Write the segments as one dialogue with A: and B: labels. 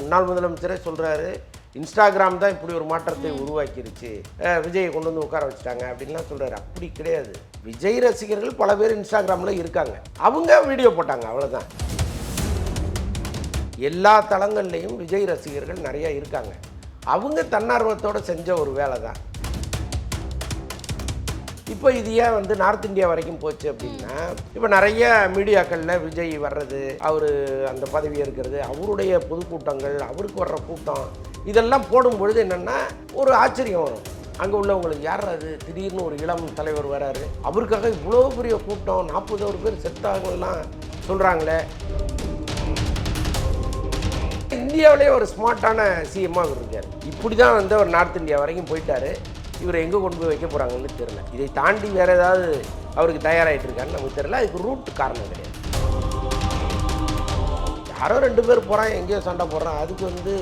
A: முன்னாள் முதலமைச்சரே சொல்கிறாரு, இன்ஸ்டாகிராம் தான் இப்படி ஒரு மாற்றத்தை உருவாக்கிருச்சு, விஜயை கொண்டு வந்து உட்கார வச்சுட்டாங்க அப்படின்லாம் சொல்கிறாரு. அப்படி கிடையாது. விஜய் ரசிகர்கள் பல பேர் இன்ஸ்டாகிராமில் இருக்காங்க. அவங்க வீடியோ போட்டாங்க, அவ்வளோதான். எல்லா தளங்கள்லேயும் விஜய் ரசிகர்கள் நிறையா இருக்காங்க. அவங்க தன்னார்வத்தோடு செஞ்ச ஒரு வேலை தான். இப்போ இது ஏன் வந்து நார்த் இந்தியா வரைக்கும் போச்சு அப்படின்னா, இப்போ நிறைய மீடியாக்களில் விஜய் வர்றது, அவர் அந்த பதவி இருக்கிறது, அவருடைய பொதுக்கூட்டங்கள், அவருக்கு வர்ற கூட்டம், இதெல்லாம் போடும்பொழுது என்னென்னா ஒரு ஆச்சரியம் வரும். அங்கே உள்ளவங்களுக்கு யார் அது, திடீர்னு ஒரு இளம் தலைவர் வராரு, அவருக்காக இவ்வளோ பெரிய கூட்டம், 40 பேர் செத்தாங்கலாம் சொல்கிறாங்களே. இந்தியாவிலே ஒரு ஸ்மார்ட்டான சிஎம்மாக இருக்கார். இப்படி தான் வந்து அவர் நார்த் இந்தியா வரைக்கும் போயிட்டார். இவரை எங்கே கொண்டு போய் வைக்க போகிறாங்கன்னு தெரியல. இதை தாண்டி வேறு ஏதாவது அவருக்கு தயாராகிட்டு இருக்காருன்னு நமக்கு தெரியல. அதுக்கு ரூட் காரணம் கிடையாது. யாரோ 2 பேர் போகிறான், எங்கேயோ சண்டை போடுறான், அதுக்கு வந்து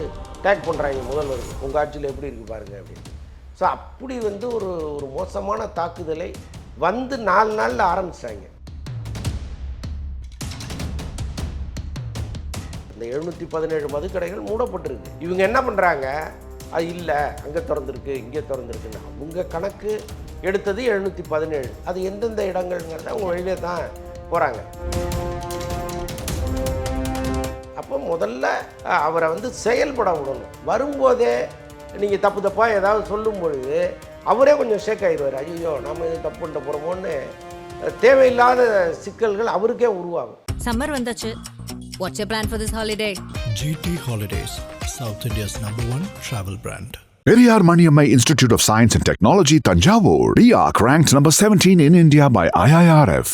A: டேக் பண்ணுறாங்க முதல்வர், உங்கள் ஆட்சியில் எப்படி இருக்குது பாருங்கள் அப்படின்னு. ஸோ அப்படி வந்து ஒரு மோசமான தாக்குதலை வந்து 4 நாளில் ஆரம்பிச்சிட்டாங்க. இந்த 717 மதுக்கடைகள் மூடப்பட்டிருக்கு. இவங்க என்ன பண்ணுறாங்க, அது இல்லை அங்கே திறந்துருக்கு இங்கே திறந்துருக்குன்னு அவங்க கணக்கு எடுத்தது 717. அது எந்தெந்த இடங்கள்ங்கிறத அவங்க வெளியே தான் போகிறாங்க. அப்போ முதல்ல அவரை வந்து செயல்பட விடணும். வரும்போதே நீங்கள் தப்பு தப்பாக ஏதாவது சொல்லும் பொழுது அவரே கொஞ்சம் ஷேக் ஆகிடுவார். ஐயோ நம்ம இது தப்பு பண்ணிட்டு போகிறோமோன்னு தேவையில்லாத சிக்கல்கள் அவருக்கே உருவாகும்.
B: சம்மர் வந்தாச்சு. What's your plan for this holiday?
C: GT Holidays, South India's #1 travel brand.
D: Periyar Maniammai Institute of Science and Technology, Tanjavur. RIAC ranked number 17 in India by IIRF.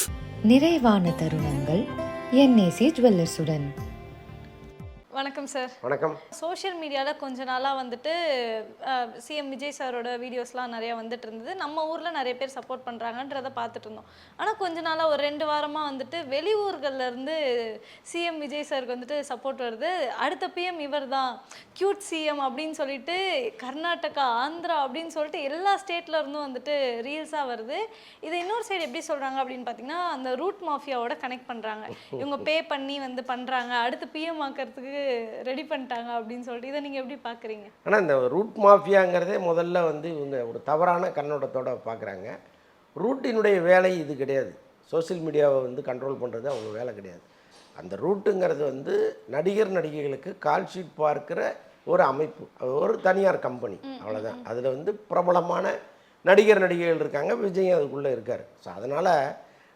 E: நிறைவான தருணங்கள் NAC ஜுவல்லர்ஸுடன்.
F: வணக்கம் சார்.
A: வணக்கம்.
F: சோஷியல் மீடியாவில் கொஞ்ச நாளாக வந்துட்டு CM Vijay சாரோட வீடியோஸ்லாம் நிறையா வந்துட்டு இருந்தது. நம்ம ஊரில் நிறைய பேர் சப்போர்ட் பண்ணுறாங்கன்றதை பார்த்துட்டு இருந்தோம். ஆனால் கொஞ்ச நாளாக ஒரு 2 வாரமாக வந்துட்டு வெளியூர்கள்லேருந்து சிஎம் விஜய் சாருக்கு வந்துட்டு சப்போர்ட் வருது. அடுத்த பிஎம் இவர் தான், க்யூட் சிஎம் அப்படின்னு சொல்லிட்டு கர்நாடகா, ஆந்திரா அப்படின்னு சொல்லிட்டு எல்லா ஸ்டேட்ல இருந்தும் வந்துட்டு ரீல்ஸாக வருது. இதை இன்னொரு சைடு எப்படி சொல்கிறாங்க அப்படின்னு பார்த்தீங்கன்னா, அந்த ரூட் மாஃபியாவோட கனெக்ட் பண்ணுறாங்க. இவங்க பே பண்ணி வந்து பண்ணுறாங்க, அடுத்து பிஎம் ஆக்கிறதுக்கு ரெடி பண்ணிட்டாங்க அப்படின்னு சொல்லிட்டு. இதை நீங்கள் எப்படி பார்க்குறீங்க?
A: ஆனால் இந்த ரூட் மாஃபியாங்கிறதே முதல்ல வந்து இவங்க ஒரு தவறான கண்ணோட்டத்தோடு பார்க்குறாங்க. ரூட்டினுடைய வேலை இது கிடையாது. சோசியல் மீடியாவை வந்து கண்ட்ரோல் பண்ணுறது அவங்க வேலை கிடையாது. அந்த ரூட்டுங்கிறது வந்து நடிகர் நடிகைகளுக்கு கால் ஷீட் பார்க்குற ஒரு அமைப்பு, ஒரு தனியார் கம்பெனி, அவ்வளோதான். அதில் வந்து பிரபலமான நடிகர் நடிகைகள் இருக்காங்க, விஜய் அதுக்குள்ளே இருக்கார். ஸோ அதனால்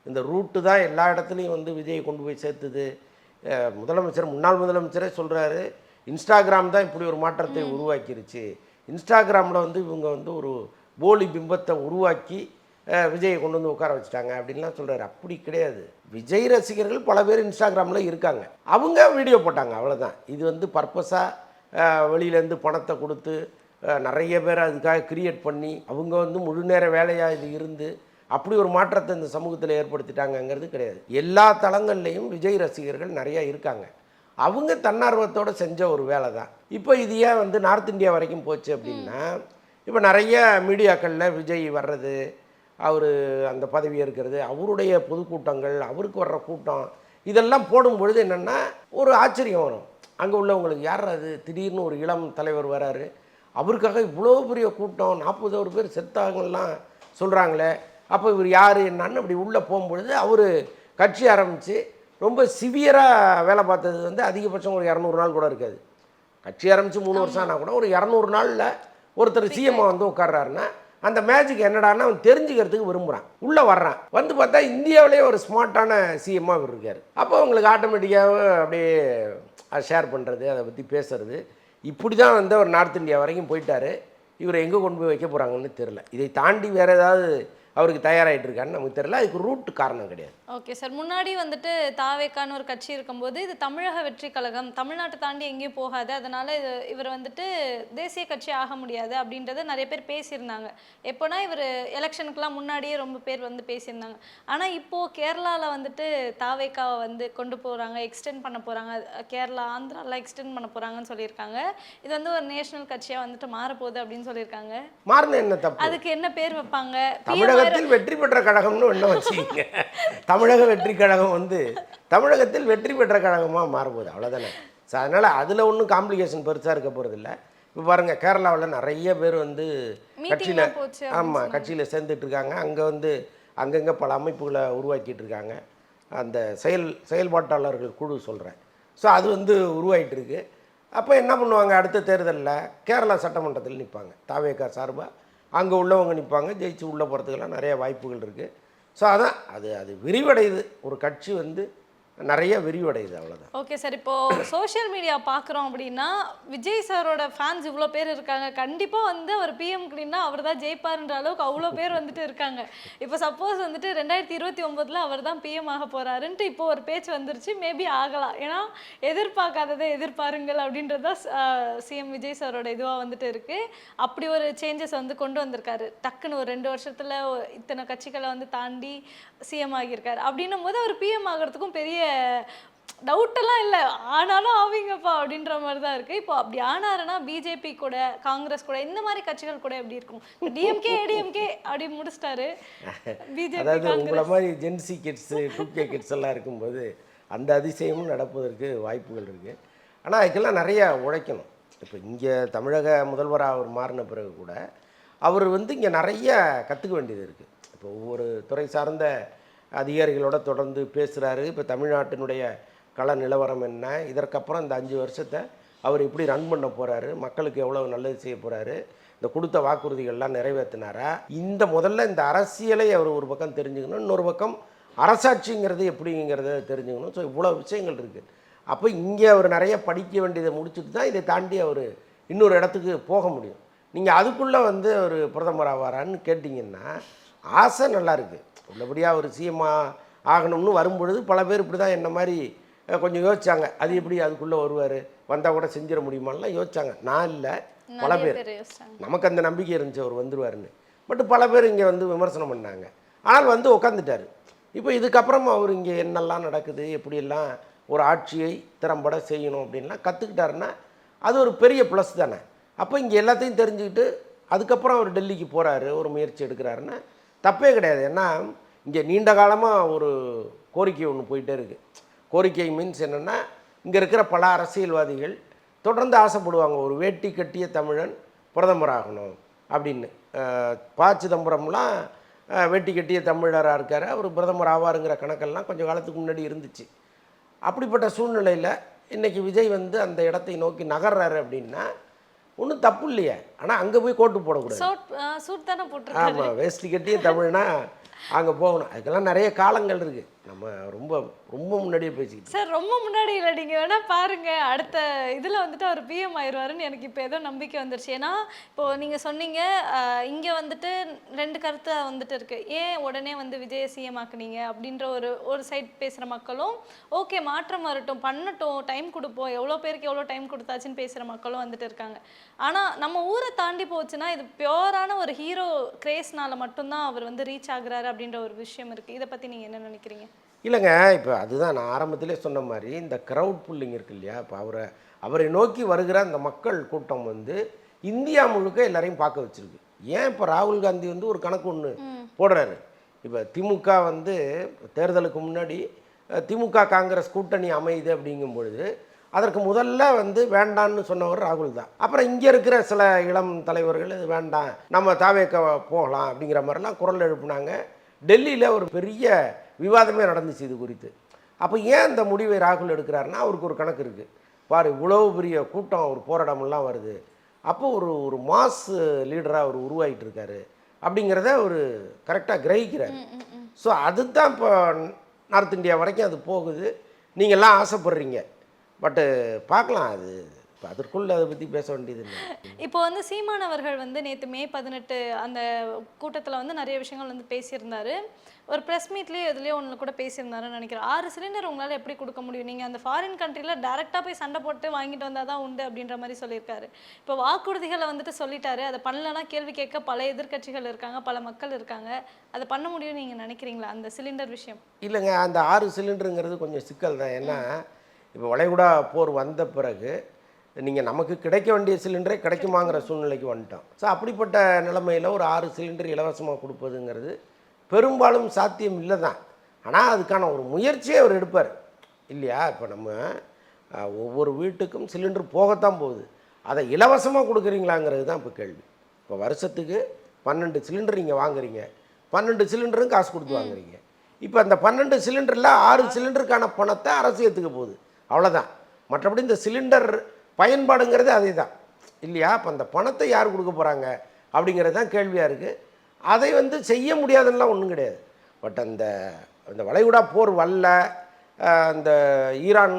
A: இந்த ரூட்டு தான் எல்லா இடத்துலையும் வந்து விஜயை கொண்டு போய் சேர்த்துது. முதலமைச்சர், முன்னாள் முதலமைச்சரே சொல்கிறாரு, இன்ஸ்டாகிராம் தான் இப்படி ஒரு மாற்றத்தை உருவாக்கிருச்சு, இன்ஸ்டாகிராமில் வந்து இவங்க வந்து ஒரு போலி பிம்பத்தை உருவாக்கி விஜயை கொண்டு வந்து உட்கார வச்சுட்டாங்க அப்படின்லாம் சொல்கிறாரு. அப்படி கிடையாது. விஜய் ரசிகர்கள் பல பேர் இன்ஸ்டாகிராமில் இருக்காங்க. அவங்க வீடியோ போட்டாங்க, அவ்வளோதான். இது வந்து பர்பஸாக வெளியிலேருந்து பணத்தை கொடுத்து நிறைய பேர் அதுக்காக கிரியேட் பண்ணி அவங்க வந்து முழு நேர வேலையாக இது இருந்து அப்படி ஒரு மாற்றத்தை இந்த சமூகத்தில் ஏற்படுத்திட்டாங்கங்கிறது கிடையாது. எல்லா தளங்கள்லேயும் விஜய் ரசிகர்கள் நிறையா இருக்காங்க. அவங்க தன்னார்வத்தோடு செஞ்ச ஒரு வேலை தான். இப்போ இது ஏன் வந்து நார்த் இந்தியா வரைக்கும் போச்சு அப்படின்னா, இப்போ நிறைய மீடியாக்களில் விஜய் வர்றது, அவர் அந்த பதவி இருக்கிறது, அவருடைய பொதுக்கூட்டங்கள், அவருக்கு வர்ற கூட்டம், இதெல்லாம் போடும்பொழுது என்னென்னா ஒரு ஆச்சரியம் வரும். அங்கே உள்ளவங்களுக்கு யார் அது, திடீர்னு ஒரு இளம் தலைவர் வராரு, அவருக்காக இவ்வளோ பெரிய கூட்டம், 40 பேர் செத்தாங்கலாம் சொல்கிறாங்களே, அப்போ இவர் யார் என்னான்னு அப்படி உள்ளே போகும்பொழுது அவர் கட்சி ஆரம்பித்து ரொம்ப சிவியராக வேலை பார்த்தது வந்து அதிகபட்சம் ஒரு 200 நாள் கூட இருக்காது. கட்சி ஆரம்பித்து 3 வருஷம் ஆனால் கூட ஒரு 200 நாளில் ஒருத்தர் சிஎம்மாக வந்து உட்கார்றாருன்னா அந்த மேஜிக் என்னடான்னா அவன் தெரிஞ்சுக்கிறதுக்கு விரும்புகிறான். உள்ளே வர்றான், வந்து பார்த்தா இந்தியாவிலே ஒரு ஸ்மார்ட்டான சிஎம்மாக இவர் இருக்கார். அப்போ அவங்களுக்கு ஆட்டோமேட்டிக்காக அப்படியே ஷேர் பண்ணுறது, அதை பற்றி பேசுறது, இப்படி தான் வந்து அவர் நார்த் இந்தியா வரைக்கும் போயிட்டார். இவரை எங்கே கொண்டு போய் வைக்க போகிறாங்கன்னு தெரில. இதை தாண்டி வேறு ஏதாவது அவருக்கு தயாராகிட்டு இருக்காருன்னு நமக்கு தெரியல. அதுக்கு ரூட் காரணம் கிடையாது.
F: Okay sir. முன்னாடி வந்துட்டு தாவேக்கான்னு ஒரு கட்சி இருக்கும்போது இது தமிழக வெற்றி கழகம், தமிழ்நாட்டை தாண்டி எங்கேயும் போகாது, அதனால் இவர் வந்துட்டு தேசிய கட்சி ஆக முடியாது அப்படின்றத நிறைய பேர் பேசியிருந்தாங்க. எப்போனா இவர் எலெக்ஷனுக்குலாம் முன்னாடியே ரொம்ப பேர் வந்து பேசியிருந்தாங்க. ஆனால் இப்போது கேரளாவில் வந்துட்டு தாவேக்காவை வந்து கொண்டு போகிறாங்க, எக்ஸ்டெண்ட் பண்ண போகிறாங்க, கேரளா ஆந்திராலாம் எக்ஸ்டெண்ட் பண்ண போகிறாங்கன்னு சொல்லியிருக்காங்க. இது வந்து ஒரு நேஷனல் கட்சியாக வந்துட்டு மாறப்போகுது அப்படின்னு சொல்லியிருக்காங்க.
A: மாறின என்ன தப்பு?
F: அதுக்கு என்ன பேர் வைப்பாங்க?
A: தமிழகத்தில் வெற்றி பெற்ற கழகம்னு ஒன்று வச்சுக்கிங்க. தமிழக வெற்றி கழகம் வந்து தமிழகத்தில் வெற்றி பெற்ற கழகமாக மாறும்போது, அவ்வளோதானே. ஸோ அதனால் அதில் ஒன்றும் காம்ப்ளிகேஷன் பெருசாக இருக்க போகிறதில்ல. இப்போ பாருங்கள், கேரளாவில் நிறைய பேர் வந்து கட்சியில்
F: மீட்டிங்லாம் போச்சு
A: ஆமாம் கட்சியில் சேர்ந்துட்டு இருக்காங்க. அங்கே வந்து அங்கங்கே பல அமைப்புகளை உருவாக்கிட்டு இருக்காங்க. அந்த செயல்பாட்டாளர்கள் குழு சொல்கிறேன். ஸோ அது வந்து உருவாகிட்டு இருக்கு. அப்போ என்ன பண்ணுவாங்க, அடுத்த தேர்தலில் கேரளா சட்டமன்றத்தில் நிற்பாங்க. தாவேகா சார்பாக அங்கே உள்ளவங்க நிற்பாங்க. ஜெயிச்சு உள்ளே போகிறதுக்கெல்லாம் நிறைய வாய்ப்புகள் இருக்குது. ஸோ அதான் அது விரிவடையுது. ஒரு கட்சி வந்து நிறைய விரிவடையுது, அவ்வளோதான்.
F: Okay sir. இப்போது சோஷியல் மீடியா பார்க்குறோம் அப்படின்னா விஜய் சாரோட ஃபேன்ஸ் இவ்வளோ பேர் இருக்காங்க. கண்டிப்பாக வந்து அவர் பிஎம்க்குனா அவர் தான் ஜெயிப்பாருன்ற அளவுக்கு அவ்வளோ பேர் வந்துட்டு இருக்காங்க. இப்போ சப்போஸ் வந்துட்டு 2029 அவர் தான் பிஎம் ஆக போகிறாருன்ட்டு இப்போ ஒரு பேச்சு வந்துருச்சு. மேபி ஆகலாம். ஏன்னா எதிர்பார்க்காததை எதிர்பாருங்கள் அப்படின்றது தான் சிஎம் விஜய் சாரோட இதுவாக வந்துட்டு இருக்குது. அப்படி ஒரு சேஞ்சஸ் வந்து கொண்டு வந்திருக்காரு. டக்குன்னு ஒரு 2 வருஷத்தில் இத்தனை கட்சிகளை வந்து தாண்டி சிஎம் ஆகியிருக்காரு. அப்படின்னும் போது அவர் பிஎம் ஆகிறதுக்கும் பெரிய டவுட்டெல்லாம் இல்லை. ஆனாலும் ஆவீங்கப்பா அப்படின்ற மாதிரி தான் இருக்குது. இப்போ அப்படி ஆனாருன்னா பிஜேபி கூட காங்கிரஸ் கூட இந்த மாதிரி கட்சிகள் கூட எப்படி இருக்கும்? டிஎம்கே ஏடிஎம்கே அப்படி முடிச்சிட்டாரு. பிஜேபி
A: அதாவது உங்களை மாதிரி ஜென்சி கிட்ஸு 2K கிட்ஸ் எல்லாம் இருக்கும்போது அந்த அதிசயமும் நடப்பதற்கு வாய்ப்புகள் இருக்குது. ஆனால் அதுக்கெல்லாம் நிறையா உழைக்கணும். இப்போ இங்கே தமிழக முதல்வராக அவர் மாறின பிறகு கூட அவர் வந்து இங்கே நிறைய கற்றுக்க வேண்டியது இருக்குது. இப்போ ஒவ்வொரு துறை சார்ந்த அதிகாரிகளோட தொடர்ந்து பேசுகிறாரு. இப்போ தமிழ்நாட்டினுடைய கள நிலவரம் என்ன, இதற்கப்புறம் இந்த 5 வருஷத்தை அவர் எப்படி ரன் பண்ண போகிறாரு, மக்களுக்கு எவ்வளோ நல்லது செய்ய போகிறாரு, இந்த கொடுத்த வாக்குறுதிகள்லாம் நிறைவேற்றினாரா, முதல்ல இந்த அரசியலை அவர் ஒரு பக்கம் தெரிஞ்சுக்கணும், இன்னொரு பக்கம் அரசாட்சிங்கிறது எப்படிங்கிறத தெரிஞ்சுக்கணும். ஸோ இவ்வளோ விஷயங்கள் இருக்குது. அப்போ இங்கே அவர் நிறைய படிக்க வேண்டியதை முடிச்சுட்டு தான் இதை தாண்டி அவர் இன்னொரு இடத்துக்கு போக முடியும். நீங்கள் அதுக்குள்ளே வந்து அவர் பிரதமர் ஆவாரான்னு கேட்டிங்கன்னா ஆசை நல்லா இருக்குது. உள்ளபடியாக ஒரு சிஎம் ஆகணும்னு வரும்பொழுது பல பேர் இப்படி தான் என்ன மாதிரி கொஞ்சம் யோசிச்சாங்க. அது எப்படி அதுக்குள்ளே வருவார், வந்தால் கூட செஞ்சிட முடியுமான்லாம் யோசிச்சாங்க. நான் இல்லை, பல பேர். நமக்கு அந்த நம்பிக்கை இருந்துச்சு அவர் வந்துடுவாருன்னு. பட் பல பேர் இங்கே வந்து விமர்சனம் பண்ணாங்க. ஆனால் வந்து உட்காந்துட்டார். இப்போ இதுக்கப்புறம் அவர் இங்கே என்னெல்லாம் நடக்குது, எப்படியெல்லாம் ஒரு ஆட்சியை திறம்பட செய்யணும் அப்படின்லாம் கற்றுக்கிட்டாருன்னா அது ஒரு பெரிய ப்ளஸ் தானே. அப்போ இங்கே எல்லாத்தையும் தெரிஞ்சுக்கிட்டு அதுக்கப்புறம் அவர் டெல்லிக்கு போகிறாரு, ஒரு முயற்சி எடுக்கிறாருன்னா தப்பே கிடையாது. ஏன்னா இங்கே நீண்ட காலமாக ஒரு கோரிக்கை ஒன்று போயிட்டே இருக்குது. கோரிக்கை மீன்ஸ் என்னென்னா, இங்கே இருக்கிற பல அரசியல்வாதிகள் தொடர்ந்து ஆசைப்படுவாங்க ஒரு வேட்டி கட்டிய தமிழன் பிரதமராகணும் அப்படின்னு. சிதம்பரம்லாம் வேட்டி கட்டிய தமிழராக இருக்கார், அவர் பிரதமர் ஆவாருங்கிற கணக்கெல்லாம் கொஞ்சம் காலத்துக்கு முன்னாடி இருந்துச்சு. அப்படிப்பட்ட சூழ்நிலையில் இன்றைக்கி விஜய் வந்து அந்த இடத்தை நோக்கி நகர்றாரு அப்படின்னா ஒன்றும் தப்பு இல்லையே. ஆனால் அங்கே போய் கோட்டு போடக்கூடாது. ஆமாம், வேஷ்டி கட்டிய தமிழ்னா அங்கே போகணும். அதுக்கெல்லாம் நிறைய காலங்கள் இருக்குது. நம்ம ரொம்ப ரொம்ப முன்னாடியே பேசிக்கிட்டு
F: சார். ரொம்ப முன்னாடி இல்லை, நீங்கள் வேணால் பாருங்கள். அடுத்த இதில் வந்துட்டு அவர் பிஎம் ஆயிடுவாருன்னு எனக்கு இப்போ ஏதோ நம்பிக்கை வந்துருச்சு. ஏன்னா இப்போது நீங்கள் சொன்னீங்க இங்கே வந்துட்டு 2 கருத்து வந்துட்டு இருக்குது. ஏன் உடனே வந்து விஜய சிஎம் ஆக்குனீங்க அப்படின்ற ஒரு சைட் பேசுகிற மக்களும், ஓகே மாற்றம் வரட்டும், பண்ணட்டும், டைம் கொடுப்போம், எவ்வளோ பேருக்கு எவ்வளோ டைம் கொடுத்தாச்சுன்னு பேசுகிற மக்களும் வந்துட்டு இருக்காங்க. ஆனால் நம்ம ஊரை தாண்டி போச்சுன்னா இது பியோரான ஒரு ஹீரோ கிரேஸ்னால மட்டும்தான் அவர் வந்து ரீச் ஆகுறாரு அப்படின்ற ஒரு விஷயம் இருக்குது. இதை பற்றி நீங்கள் என்ன நினைக்கிறீங்க?
A: இல்லைங்க, இப்போ அதுதான் நான் ஆரம்பத்திலே சொன்ன மாதிரி இந்த க்ரௌட் புல்லிங் இருக்கு இல்லையா. இப்போ அவரை நோக்கி வருகிற அந்த மக்கள் கூட்டம் வந்து இந்தியா முழுக்க எல்லாரையும் பார்க்க வச்சுருக்கு. ஏன் இப்போ ராகுல் காந்தி வந்து ஒரு கணக்கு ஒன்று போடுறாரு. இப்போ திமுக வந்து தேர்தலுக்கு முன்னாடி திமுக காங்கிரஸ் கூட்டணி அமையுது அப்படிங்கும் பொழுது அதற்கு முதல்ல வந்து வேண்டான்னு சொன்னவர் ராகுல் தான். அப்புறம் இங்கே இருக்கிற சில இளம் தலைவர்கள் இது வேண்டாம், நம்ம தாவேக்க போகலாம் அப்படிங்கிற மாதிரிலாம் குரல் எழுப்புனாங்க. டெல்லியில் ஒரு பெரிய விவாதமே நடந்துச்சு இது குறித்து. அப்போ ஏன் இந்த முடிவை ராகுல் எடுக்கிறாருன்னா அவருக்கு ஒரு கணக்கு இருக்குது. பாரு, இவ்வளவு பெரிய கூட்டம், ஒரு போராட்டமெல்லாம் வருது, அப்போ ஒரு மாஸ் லீடராக அவர் உருவாகிட்டு இருக்காரு அப்படிங்கிறத அவர் கரெக்டாக கிரகிக்கிறார். ஸோ அதுதான் இப்போ நார்த் இந்தியா வரைக்கும் அது போகுது. நீங்கள்லாம் ஆசைப்படுறீங்க, பட்டு பார்க்கலாம். அது இப்போ அதற்குள்ளே அதை பற்றி பேச வேண்டியது இல்லை.
F: இப்போ வந்து சீமானவர்கள் வந்து நேற்று May 18 அந்த கூட்டத்தில் வந்து நிறைய விஷயங்கள் வந்து பேசியிருந்தாரு. ஒரு ப்ரெஸ் மீட்லேயே இதுலேயே ஒன்று கூட பேசியிருந்தாருன்னு நினைக்கிறேன். 6 சிலிண்டர் உங்களால் எப்படி கொடுக்க முடியும், நீங்கள் அந்த ஃபாரின் கண்ட்ரியில் டேரெக்டாக போய் சண்டை போட்டு வாங்கிட்டு வந்தால் தான் உண்டு அப்படின்ற மாதிரி சொல்லியிருக்காரு. இப்போ வாக்குறுதிகளை வந்துட்டு சொல்லிட்டாரு, அதை பண்ணலன்னா கேள்வி கேட்க பல எதிர்க்கட்சிகள் இருக்காங்க, பல மக்கள் இருக்காங்க. அதை பண்ண முடியும்னு நீங்கள் நினைக்கிறீங்களா அந்த சிலிண்டர் விஷயம்?
A: இல்லைங்க, அந்த 6 சிலிண்டருங்கிறது கொஞ்சம் சிக்கல் தான். ஏன்னா இப்போ வளைகுடா போர் வந்த பிறகு நீங்கள் நமக்கு கிடைக்க வேண்டிய சிலிண்டரே கிடைக்குமாங்கிற சூழ்நிலைக்கு வந்துட்டோம். ஸோ அப்படிப்பட்ட நிலைமையில் ஒரு 6 சிலிண்டர் இலவசமாக கொடுப்பதுங்கிறது பெரும்பாலும் சாத்தியம் இல்லை தான். ஆனால் அதுக்கான ஒரு முயற்சியை அவர் எடுப்பார் இல்லையா. இப்போ நம்ம ஒவ்வொரு வீட்டுக்கும் சிலிண்டர் போகத்தான் போகுது. அதை இலவசமாக கொடுக்குறீங்களாங்கிறது தான் இப்போ கேள்வி. இப்போ வருஷத்துக்கு 12 சிலிண்டர் நீங்கள் வாங்குறீங்க, 12 சிலிண்டரும் காசு கொடுத்து வாங்குறீங்க. இப்போ அந்த 12 சிலிண்டரில் 6 சிலிண்டருக்கான பணத்தை அரசு ஏற்றுக்க போகுது, அவ்வளோதான். மற்றபடி இந்த சிலிண்டர் பயன்பாடுங்கிறது அதே தான் இல்லையா? அப்போ அந்த பணத்தை யார் கொடுக்க போகிறாங்க அப்படிங்கிறது தான் கேள்வியாக இருக்குது. அதை வந்து செய்ய முடியாதுன்னெலாம் ஒன்றும் கிடையாது. பட் அந்த வளைகுடா போர் வரல, அந்த ஈரான்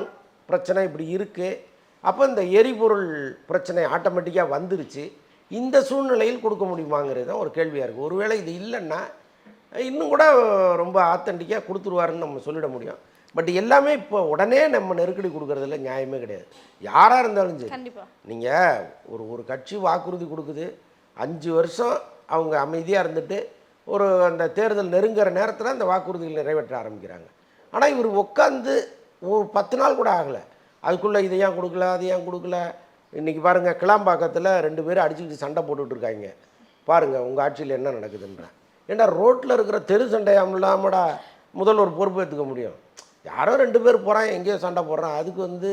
A: பிரச்சனை இப்படி இருக்குது, அப்போ இந்த எரிபொருள் பிரச்சனை ஆட்டோமேட்டிக்காக வந்துருச்சு. இந்த சூழ்நிலையில் கொடுக்க முடியுமாங்கிறது தான் ஒரு கேள்வியாக இருக்குது. ஒருவேளை இது இல்லைன்னா இன்னும் கூட ரொம்ப ஆத்தென்டிக்காக கொடுத்துருவாருன்னு நம்ம சொல்லிட முடியும். பட் எல்லாமே இப்போ உடனே நம்ம நெருக்கடி கொடுக்குறதுல நியாயமே கிடையாது. யாராக இருந்தாலும் சரி, நீங்கள் ஒரு கட்சி வாக்குறுதி கொடுக்குது, 5 வருஷம் அவங்க அமைதியாக இருந்துட்டு அந்த தேர்தல் நெருங்குற நேரத்தில் அந்த வாக்குறுதிகள் நிறைவேற்ற ஆரம்பிக்கிறாங்க. ஆனால் இவர் உட்காந்து ஒரு 10 நாள் கூட ஆகலை, அதுக்குள்ளே இதை ஏன் கொடுக்கல, அதை ஏன் கொடுக்கல. இன்றைக்கி பாருங்கள், கிளாம்பாக்கத்தில் 2 பேரும் அடிச்சுக்கிட்டு சண்டை போட்டுட்ருக்காங்க. பாருங்கள் உங்கள் ஆட்சியில் என்ன நடக்குதுன்றேன். ஏன்னா ரோட்டில் இருக்கிற தெரு சண்டையாம் இல்லாமடா முதல்வர் பொறுப்பு ஏற்றுக்க முடியும். யாரோ 2 பேர் போகிறான், எங்கேயோ சண்டை போடுறான், அதுக்கு வந்து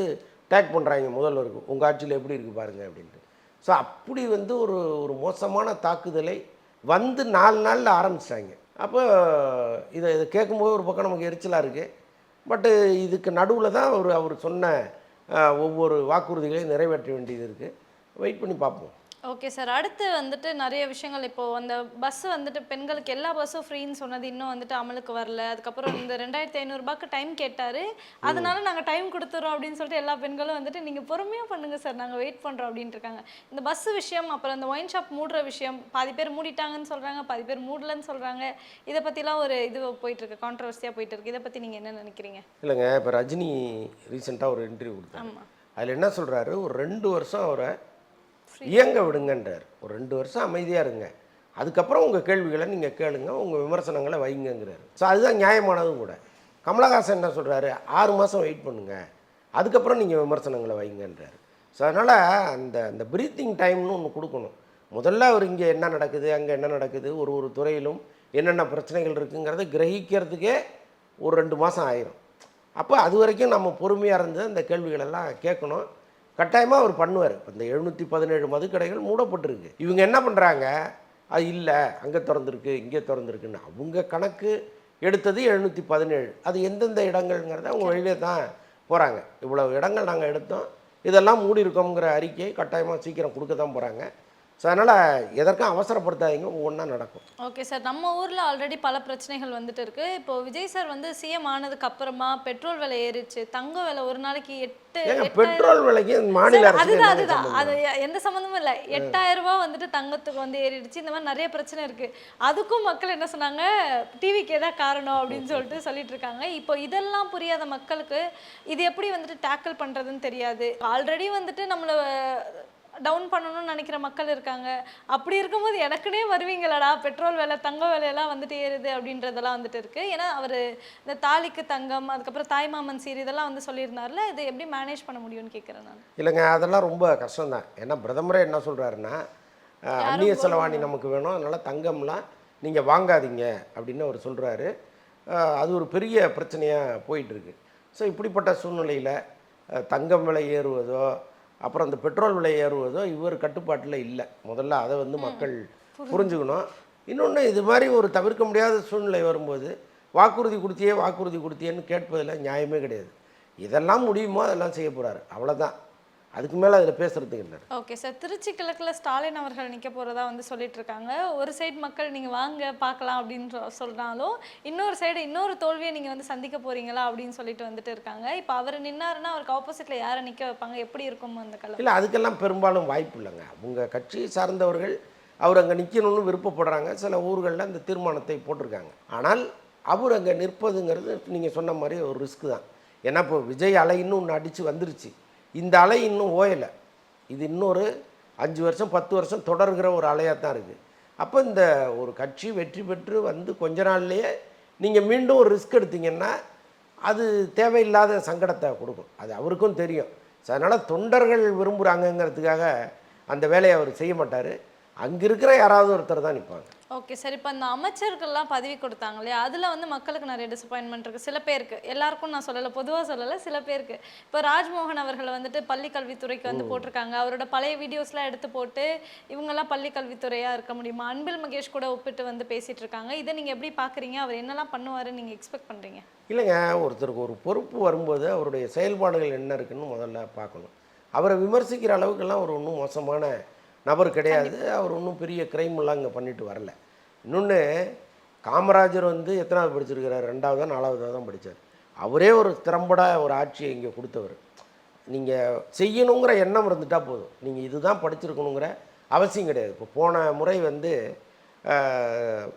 A: டேக் பண்ணுறாங்க முதல்வருக்கு, உங்கள் ஆட்சியில் எப்படி இருக்குது பாருங்கள் அப்படின்ட்டு. ஸோ அப்படி வந்து ஒரு மோசமான தாக்குதலை வந்து 4 நாளில் ஆரம்பிச்சிட்டாங்க. அப்போ இதை கேட்கும்போது ஒரு பக்கம் நமக்கு எரிச்சலாக இருக்குது. பட்டு இதுக்கு நடுவில் தான் அவர் சொன்ன ஒவ்வொரு வாக்குறுதிகளையும் நிறைவேற்ற வேண்டியது இருக்குது. வெயிட் பண்ணி பார்ப்போம்.
F: ஓகே சார், அடுத்து வந்துட்டு நிறைய விஷயங்கள் இப்போது அந்த பஸ் வந்துட்டு பெண்களுக்கு எல்லா பஸ்ஸும் ஃப்ரீன்னு சொன்னது இன்னும் வந்துட்டு அமலுக்கு வரல. அதுக்கப்புறம் இந்த 2500 ரூபாய்க்கு டைம் கேட்டார், அதனால நாங்கள் டைம் கொடுத்துறோம் அப்படின்னு சொல்லிட்டு எல்லா பெண்களும் வந்துட்டு நீங்கள் பொறுமையாக பண்ணுங்கள் சார், நாங்கள் வெயிட் பண்ணுறோம் அப்படின்ட்டு இருக்காங்க. இந்த பஸ் விஷயம், அப்புறம் இந்த ஒயின் ஷாப் மூடுற விஷயம், பாதி பேர் மூடிட்டாங்கன்னு சொல்கிறாங்க, பாதி பேர் மூடலன்னு சொல்கிறாங்க. இதை பற்றிலாம் ஒரு இது போயிட்டுருக்கு, கான்ட்ரவர்சியாக போயிட்டுருக்கு. இதை பற்றி நீங்கள் என்ன நினைக்கிறீங்க?
A: இல்லைங்க, இப்போ ரஜினி ரீசெண்டாக ஒரு இன்டர்வியூ கொடுத்தாங்க. அதில் என்ன சொல்கிறாரு, ஒரு 2 வருஷம் அவரை இயங்க விடுங்கன்றார். ஒரு 2 வருஷம் அமைதியாக இருங்க, அதுக்கப்புறம் உங்கள் கேள்விகளை நீங்கள் கேளுங்க, உங்கள் விமர்சனங்களை வைங்கிறாரு. ஸோ அதுதான் நியாயமானதும் கூட. கமலஹாசன் என்ன சொல்கிறாரு, 6 மாதம் வெயிட் பண்ணுங்கள், அதுக்கப்புறம் நீங்கள் விமர்சனங்களை வைங்கன்றார். ஸோ அதனால் அந்த ப்ரீத்திங் டைம்னு ஒன்று கொடுக்கணும். முதல்ல அவர் இங்கே என்ன நடக்குது, அங்கே என்ன நடக்குது, ஒரு துறையிலும் என்னென்ன பிரச்சனைகள் இருக்குங்கிறத கிரகிக்கிறதுக்கே ஒரு 2 மாதம் ஆயிரும். அப்போ அது வரைக்கும் நம்ம பொறுமையாக இருந்து அந்த கேள்விகளெல்லாம் கேட்கணும். கட்டாயமாக அவர் பண்ணுவார். இப்போ இந்த 717 மதுக்கடைகள் மூடப்பட்டிருக்கு. இவங்க என்ன பண்ணுறாங்க, அது இல்லை அங்கே திறந்துருக்கு இங்கே திறந்துருக்குன்னு அவங்க கணக்கு எடுத்தது 717. அது எந்தெந்த இடங்கள்ங்கிறத அவங்க வெளியே தான் போகிறாங்க. இவ்வளவு இடங்கள் நாங்கள் எடுத்தோம், இதெல்லாம் மூடி இருக்கோங்கிற அறிக்கையை கட்டாயமாக சீக்கிரம் கொடுக்க தான் போகிறாங்க. ஸோ அதனால் எதற்கும் அவசரப்படுத்தாதீங்க, ஒவ்வொன்றா நடக்கும்.
F: ஓகே சார், நம்ம ஊரில் ஆல்ரெடி பல பிரச்சனைகள் வந்துட்டு இருக்குது. இப்போது விஜய் சார் வந்து சிஎம் ஆனதுக்கு அப்புறமா பெட்ரோல் விலை ஏறிச்சு, தங்க விலை ஒரு நாளைக்கு 8
A: பெட்ரோல் விலைக்கு மாநில
F: அதுதான் அது எந்த சம்மந்தமும் இல்லை. 8000 ரூபா வந்துட்டு தங்கத்துக்கு வந்து ஏறிடுச்சு. இந்த மாதிரி நிறைய பிரச்சனை இருக்குது. அதுக்கும் மக்கள் என்ன சொன்னாங்க, டிவிக்கு எதாவது காரணம் அப்படின்னு சொல்லிட்டு இருக்காங்க. இப்போ இதெல்லாம் புரியாத மக்களுக்கு இது எப்படி வந்துட்டு டேக்கிள் பண்ணுறதுன்னு தெரியாது. ஆல்ரெடி வந்துட்டு நம்மளை டவுன் பண்ணணும்னு நினைக்கிற மக்கள் இருக்காங்க. அப்படி இருக்கும்போது எனக்குனே வருவீங்களடா, பெட்ரோல் விலை தங்க விலையெல்லாம் வந்துட்டு ஏறுது அப்படின்றதெல்லாம் வந்துட்டு இருக்குது. ஏன்னா அவர் இந்த தாலிக்கு தங்கம், அதுக்கப்புறம் தாய்மாமன் சீர் இதெல்லாம் வந்து சொல்லியிருந்தார்ல, இது எப்படி மேனேஜ் பண்ண முடியும்னு கேட்குறேன் நான்.
A: இல்லைங்க, அதெல்லாம் ரொம்ப கஷ்டம்தான். ஏன்னா பிரதமரே என்ன சொல்கிறாருன்னா, அந்நிய செலவாணி நமக்கு வேணும், அதனால் தங்கம்லாம் நீங்கள் வாங்காதீங்க அப்படின்னு அவர் சொல்கிறாரு. அது ஒரு பெரிய பிரச்சனையாக போயிட்டுருக்கு. ஸோ இப்படிப்பட்ட சூழ்நிலையில் தங்கம் விலை ஏறுவதோ அப்புறம் அந்த பெட்ரோல் விலை ஏறுவதோ இவர் கட்டுப்பாட்டில் இல்லை. முதல்ல அதை வந்து மக்கள் புரிஞ்சுக்கணும். இன்னொன்று, இது மாதிரி ஒரு தவிர்க்க முடியாத சூழ்நிலை வரும்போது வாக்குறுதி கொடுத்தியேன்னு கேட்பதில் நியாயமே கிடையாது. இதெல்லாம் முடியுமோ அதெல்லாம் செய்ய போகிறாரு, அவ்வளோதான். அதுக்கு மேலே அதில் பேசுகிறதுக்கு இல்லை.
F: ஓகே சார், திருச்சி கிழக்கில் ஸ்டாலின் அவர்கள் நிற்க போகிறதா வந்து சொல்லிட்டு இருக்காங்க. ஒரு சைடு மக்கள் நீங்கள் வாங்க பார்க்கலாம் அப்படின்னு சொல்கிறாலும், இன்னொரு சைடு இன்னொரு தோல்வியை நீங்கள் வந்து சந்திக்க போகிறீங்களா அப்படின்னு சொல்லிட்டு வந்துட்டு இருக்காங்க. இப்போ அவர் நின்னாருன்னா அவருக்கு ஆப்போசிட்டில் யாரை நிற்க வைப்பாங்க, எப்படி இருக்கும் அந்த களம்?
A: இல்லை, அதுக்கெல்லாம் பெரும்பாலும் வாய்ப்பு இல்லைங்க. அவங்க கட்சியை சார்ந்தவர்கள் அவர் அங்கே நிற்கணும்னு விருப்பப்படுறாங்க. சில ஊர்களில் அந்த தீர்மானத்தை போட்டிருக்காங்க. ஆனால் அவர் அங்கே நிற்பதுங்கிறது நீங்கள் சொன்ன மாதிரி ஒரு ரிஸ்க்கு தான். ஏன்னா இப்போ விஜய் அலை இன்னும் ஒன்று அடித்து வந்துருச்சு, இந்த அலை இன்னும் ஓயலை. இது இன்னொரு 5 வருஷம் 10 வருஷம் தொடர்கிற ஒரு அலையாக தான் இருக்குது. அப்போ இந்த ஒரு கட்சி வெற்றி பெற்று வந்து கொஞ்ச நாள்லேயே நீங்கள் மீண்டும் ஒரு ரிஸ்க் எடுத்தீங்கன்னா அது தேவையில்லாத சங்கடத்தை கொடுக்கும். அது அவருக்கும் தெரியும். ஸோ அதனால் தொண்டர்கள் விரும்புகிறாங்கங்கிறதுக்காக அந்த வேலையை அவர் செய்ய மாட்டார். அங்கே இருக்கிற யாராவது ஒருத்தர் தான் நிற்பாங்க.
F: Okay sir. இப்போ அந்த அமைச்சர்கள்லாம் பதவி கொடுத்தாங்க இல்லையா, அதில் வந்து மக்களுக்கு நிறைய டிசப்பாயின்மெண்ட் இருக்குது சில பேருக்கு. எல்லாருக்கும் நான் சொல்லலை, பொதுவாக சொல்லலை, சில பேருக்கு. இப்போ ராஜ்மோகன் அவர்களை வந்துட்டு பள்ளி கல்வித்துறைக்கு வந்து போட்டிருக்காங்க. அவரோட பழைய வீடியோஸ்லாம் எடுத்து போட்டு இவங்கெல்லாம் பள்ளி கல்வித்துறையாக இருக்க முடியுமா? அன்பில் மகேஷ் கூட ஒப்பிட்டு வந்து பேசிகிட்டு இருக்காங்க. இதை நீங்கள் எப்படி பார்க்குறீங்க? அவர் என்னெல்லாம் பண்ணுவாருன்னு நீங்கள் எக்ஸ்பெக்ட் பண்ணுறீங்க?
A: இல்லைங்க, ஒருத்தருக்கு ஒரு பொறுப்பு வரும்போது அவருடைய செயல்பாடுகள் என்ன இருக்குன்னு முதல்ல பார்க்கணும். அவரை விமர்சிக்கிற அளவுக்கெல்லாம் ஒரு ஒன்றும் மோசமான நபர் கிடையாது. அவர் ஒன்றும் பெரிய கிரைம்லாம் இங்கே பண்ணிட்டு வரல. இன்னொன்று, காமராஜர் வந்து எத்தனாவது படிச்சிருக்கிறார்? 2வது 4வது தான் படித்தார். அவரே ஒரு திறம்பட ஒரு ஆட்சியை இங்கே கொடுத்தவர். நீங்கள் செய்யணுங்கிற எண்ணம் இருந்துட்டால் போதும். நீங்கள் இதுதான் படிச்சிருக்கணுங்கிற அவசியம் கிடையாது. இப்போ போன முறை வந்து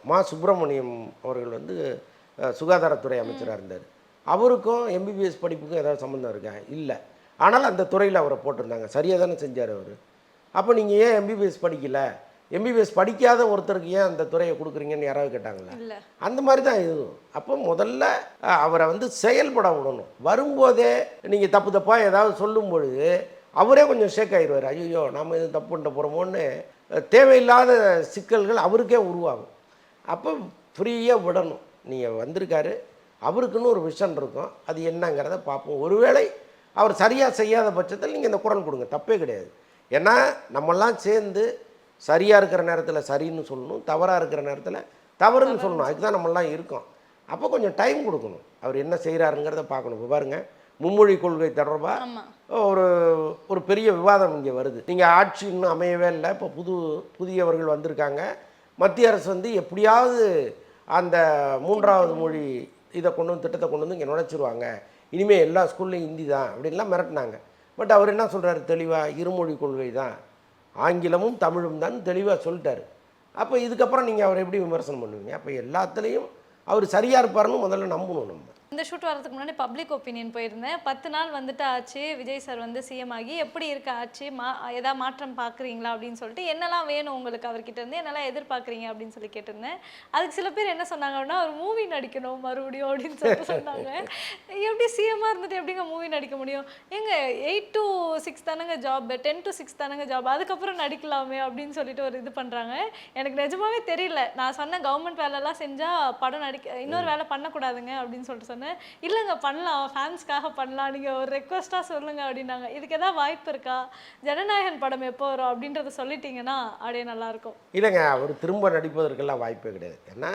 A: மா சுப்பிரமணியம் அவர்கள் வந்து சுகாதாரத்துறை அமைச்சராக இருந்தார். அவருக்கும் எம்பிபிஎஸ் படிப்புக்கும் ஏதாவது சம்மந்தம் இருக்கா? இல்லை. ஆனால் அந்த துறையில் அவரை போட்டிருந்தாங்க. சரியாக தானே செஞ்சார் அவர். அப்போ நீங்கள் ஏன் எம்பிபிஎஸ் படிக்கலை? எம்பிபிஎஸ் படிக்காத ஒருத்தருக்கு ஏன் அந்த துறையை கொடுக்குறீங்கன்னு யாராவது கேட்டாங்களா?
F: இல்லை.
A: அந்த மாதிரி தான் இதுவும். அப்போ முதல்ல அவரை வந்து செயல்பட விடணும். வரும்போதே நீங்கள் தப்பு தப்பாக ஏதாவது சொல்லும் பொழுது அவரே கொஞ்சம் ஷேக் ஆகிடுவார். ஐயோ நாம் எதுவும் தப்பு பண்ண போகிறோமோன்னு தேவையில்லாத சிக்கல்கள் அவருக்கே உருவாகும். அப்போ ஃப்ரீயாக விடணும். நீங்கள் வந்திருக்காரு, அவருக்குன்னு ஒரு விஷன் இருக்கும். அது என்னங்கிறத பார்ப்போம். ஒருவேளை அவர் சரியாக செய்யாத பட்சத்தில் நீங்கள் இந்த குரல் கொடுங்க, தப்பே கிடையாது. ஏன்னா நம்மெல்லாம் சேர்ந்து சரியாக இருக்கிற நேரத்தில் சரின்னு சொல்லணும், தவறாக இருக்கிற நேரத்தில் தவறுன்னு சொல்லணும். அதுக்கு தான் நம்மளாம் இருக்கோம். அப்போ கொஞ்சம் டைம் கொடுக்கணும். அவர் என்ன செய்கிறாருங்கிறத பார்க்கணும். இப்போ பாருங்கள், மும்மொழி கொள்கை தொடர்பாக ஒரு பெரிய விவாதம் இங்கே வருது. நீங்கள் ஆட்சி இன்னும் அமையவே இல்லை. இப்போ புதியவர்கள் வந்திருக்காங்க. மத்திய அரசு வந்து எப்படியாவது அந்த 3வது மொழி இதை கொண்டு வந்து திட்டத்தை கொண்டு வந்து இங்கே நுழைச்சிருவாங்க, இனிமேல் எல்லா ஸ்கூல்லையும் ஹிந்தி தான் அப்படின்லாம் மிரட்டினாங்க. பட் அவர் என்ன சொல்கிறாரு? தெளிவாக இருமொழி கொள்கை தான், ஆங்கிலமும் தமிழும் தான் தெளிவாக சொல்லிட்டாரு. அப்போ இதுக்கப்புறம் நீங்கள் அவர் எப்படி விமர்சனம் பண்ணுவீங்க? அப்போ எல்லாத்துலேயும் அவர் சரியாக இருப்பாருன்னு முதல்ல நம்பணும். நம்ம
F: இந்த ஷூட் வரதுக்கு முன்னாடி பப்ளிக் ஒப்பீனியன் போயிருந்தேன். 10 நாள் வந்துட்டு ஆச்சு விஜய் சார் வந்து சிஎம் ஆகி. எப்படி இருக்க ஆச்சு? ஏதாவது மாற்றம் பார்க்குறீங்களா அப்படின்னு சொல்லிட்டு, என்னெல்லாம் வேணும் உங்களுக்கு அவர்கிட்ட இருந்து, என்னெல்லாம் எதிர்பார்க்குறீங்க அப்படின்னு சொல்லி கேட்டிருந்தேன். அதுக்கு சில பேர் என்ன சொன்னாங்க அப்படின்னா, ஒரு மூவி நடிக்கணும் மறுபடியும் அப்படின்னு சொல்லிட்டு சொன்னாங்க. எப்படி சிஎம்மாக இருந்துட்டு எப்படிங்க மூவி நடிக்க முடியும்? எங்க 8 to 6 தானங்க ஜாப், 10 to 6 தானங்க ஜாப், அதுக்கப்புறம் நடிக்கலாமே அப்படின்னு சொல்லிட்டு ஒரு இது பண்ணுறாங்க. எனக்கு நிஜமாவே தெரியல. நான் சொன்ன கவர்மெண்ட் வேலைலாம் செஞ்சால் படம் இன்னொரு வேலை பண்ணக்கூடாதுங்க அப்படின்னு சொல்லிட்டு சொன்னேன். இல்லைங்க, பண்ணலாம், ஃபேன்ஸ்க்காக பண்ணலாம், நீங்கள் ஒரு ரெக்வஸ்ட்டாக சொல்லுங்கள் அப்படின்னாங்க. இதுக்கு எதாவது வாய்ப்பு இருக்கா? ஜனநாயகன் படம் எப்போ வரும் அப்படின்றத சொல்லிட்டீங்கன்னா அப்படியே நல்லாயிருக்கும்.
A: இல்லைங்க, அவர் திரும்ப நடிப்பதற்கெல்லாம் வாய்ப்பே கிடையாது. ஏன்னா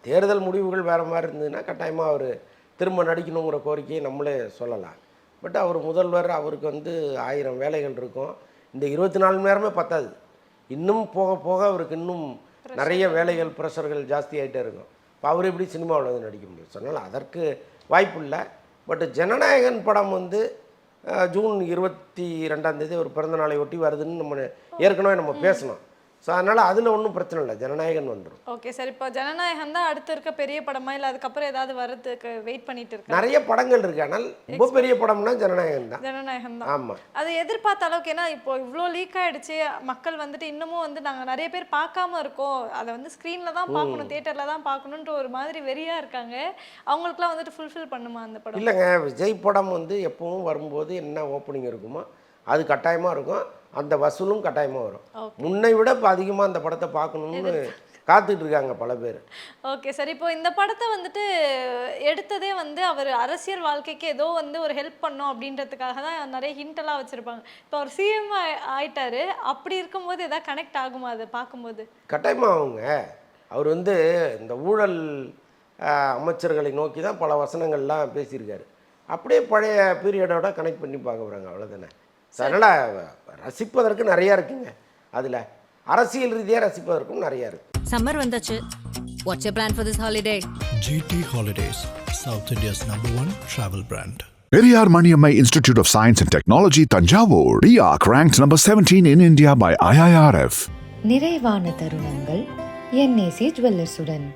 A: தேர்தல் முடிவுகள் வேறு மாதிரி இருந்ததுன்னா கட்டாயமாக அவர் திரும்ப நடிக்கணுங்கிற கோரிக்கையை நம்மளே சொல்லலாம். பட் அவர் முதல்வர், அவருக்கு வந்து 1000 வேலைகள் இருக்கும். இந்த 24 மணி நேரமே பத்தாது. இன்னும் போக போக அவருக்கு இன்னும் நிறைய வேலைகள், ப்ரெஷர்கள் ஜாஸ்தி ஆகிட்டே இருக்கும். இப்போ அவர் எப்படி சினிமாவில் வந்து நடிக்க முடியும்? சொன்னால் அதற்கு வாய்ப்பு இல்லை. பட் ஜனநாயகன் படம் வந்து ஜூன் 22 ஒரு பிறந்தநாளை ஒட்டி வருதுன்னு நம்ம ஏற்கனவே நம்ம பேசணும். ஸோ அதனால் அதில் ஒன்றும் பிரச்சனை இல்லை, ஜனநாயகன் வந்துடும்.
F: Okay sir. இப்போ ஜனநாயகன் தான் அடுத்து இருக்க பெரிய படமா, இல்லை அதுக்கப்புறம் ஏதாவது வரதுக்கு வெயிட் பண்ணிட்டு இருக்கு?
A: நிறைய படங்கள் இருக்கு, ஆனால் ரொம்ப பெரிய படம்னா ஜனநாயகன் தான்.
F: ஜனநாயகன் தான்.
A: ஆமாம்,
F: அது எதிர்பார்த்த அளவுக்கு. ஏன்னா இப்போ இவ்வளோ லீக் ஆகிடுச்சு, மக்கள் வந்துட்டு இன்னமும் வந்து நாங்கள் நிறைய பேர் பார்க்காம இருக்கோம், அதை வந்து ஸ்க்ரீனில் தான் பார்க்கணும், தியேட்டரில் தான் பார்க்கணுன்ற ஒரு மாதிரி வெறியாக இருக்காங்க. அவங்களுக்குலாம் வந்துட்டு ஃபுல்ஃபில் பண்ணுமா அந்த படம்?
A: இல்லைங்க, விஜய் படம் வந்து எப்பவும் வரும்போது என்ன ஓப்பனிங் இருக்குமோ அது கட்டாயமாக இருக்கும், அந்த வசூலும் கட்டாயமாக வரும். முன்னை விட இப்போ அதிகமாக அந்த படத்தை பார்க்கணுன்னு காத்துட்டு இருக்காங்க பல பேர்.
F: Okay sir. இப்போ இந்த படத்தை வந்துட்டு எடுத்ததே வந்து அவர் அரசியல் வாழ்க்கைக்கு ஏதோ வந்து ஒரு ஹெல்ப் பண்ணோம் அப்படின்றதுக்காக தான் நிறைய ஹிண்டெல்லாம் வச்சுருப்பாங்க. இப்போ அவர் சிஎம் ஆயிட்டாரு, அப்படி இருக்கும்போது எதாவது கனெக்ட் ஆகுமா அதை பார்க்கும்போது?
A: கட்டாயமாக ஆகுங்க. அவர் வந்து இந்த ஊழல் அமைச்சர்களை நோக்கி தான் பல வசனங்கள்லாம் பேசியிருக்காரு. அப்படியே பழைய பீரியடோட கனெக்ட் பண்ணி பார்க்க போகிறாங்க, அவ்வளோதானே. அதனால் ரசிப்பதற்கு நிறையா இருக்குங்க. அதில் அரசியல் ரீதியாக ரசிப்பதற்கும் நிறையா இருக்குது.
B: சம்மர் வந்தாச்சு. What's your plan for this holiday?
C: GT Holidays, South India's #1 travel brand.
D: Periyar Maniammai Institute of Science and Technology, Tanjavur. RIAC ranked number 17 in India by IIRF.
E: நிறைவான தருணங்கள் NAC ஜுவல்லர்ஸுடன்.